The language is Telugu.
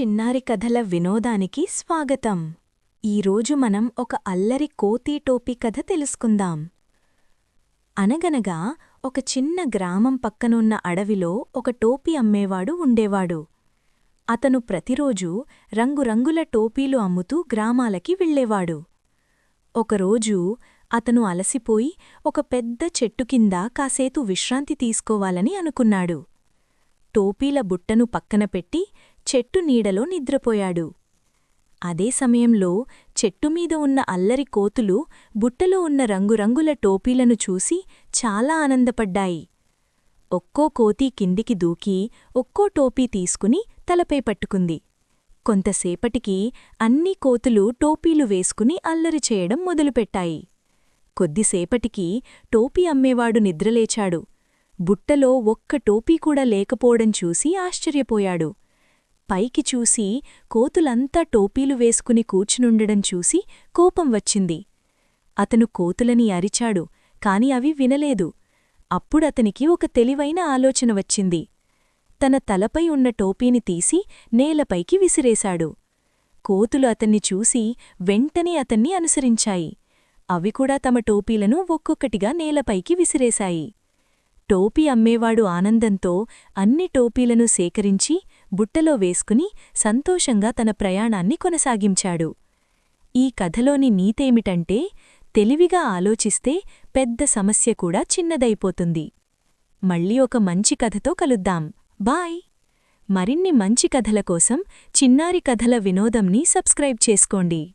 చిన్నారి కథల వినోదానికి స్వాగతం. ఈరోజు మనం ఒక అల్లరి కోతి టోపీ కథ తెలుసుకుందాం. అనగనగా ఒక చిన్న గ్రామం పక్కనున్న అడవిలో ఒక టోపీ అమ్మేవాడు ఉండేవాడు. అతను ప్రతిరోజూ రంగురంగుల టోపీలు అమ్ముతూ గ్రామాలకి వెళ్ళేవాడు. ఒకరోజు అతను అలసిపోయి ఒక పెద్ద చెట్టు కింద కాసేపు విశ్రాంతి తీసుకోవాలని అనుకున్నాడు. టోపీల బుట్టను పక్కన పెట్టి చెట్టు నీడలో నిద్రపోయాడు. అదే సమయంలో చెట్టుమీద ఉన్న అల్లరి కోతులు బుట్టలో ఉన్న రంగురంగుల టోపీలను చూసి చాలా ఆనందపడ్డాయి. ఒక్కో కోతి కిందికి దూకి ఒక్కో టోపీ తీసుకుని తలపై పట్టుకుంది. కొంతసేపటికి అన్ని కోతులు టోపీలు వేసుకుని అల్లరి చేయడం మొదలుపెట్టాయి. కొద్దిసేపటికి టోపీ అమ్మేవాడు నిద్రలేచాడు. బుట్టలో ఒక్క టోపీ కూడా లేకపోవడం చూసి ఆశ్చర్యపోయాడు. పైకి చూసి కోతులంతా టోపీలు వేసుకుని కూర్చునుండడం చూసి కోపం వచ్చింది. అతను కోతులని అరిచాడు, కాని అవి వినలేదు. అప్పుడతనికి ఒక తెలివైన ఆలోచన వచ్చింది. తన తలపై ఉన్న టోపీని తీసి నేలపైకి విసిరేశాడు. కోతులు అతన్ని చూసి వెంటనే అతన్ని అనుసరించాయి. అవి కూడా తమ టోపీలను ఒక్కొక్కటిగా నేలపైకి విసిరేశాయి. టోపీ అమ్మేవాడు ఆనందంతో అన్ని టోపీలను సేకరించి బుట్టలో వేసుకుని సంతోషంగా తన ప్రయాణాన్ని కొనసాగించాడు. ఈ కథలోని నీతేమిటంటే, తెలివిగా ఆలోచిస్తే పెద్ద సమస్య కూడా చిన్నదైపోతుంది. మళ్ళీ ఒక మంచి కథతో కలుద్దాం. బాయ్. మరిన్ని మంచి కథల కోసం చిన్నారి కథల వినోదంని సబ్స్క్రైబ్ చేసుకోండి.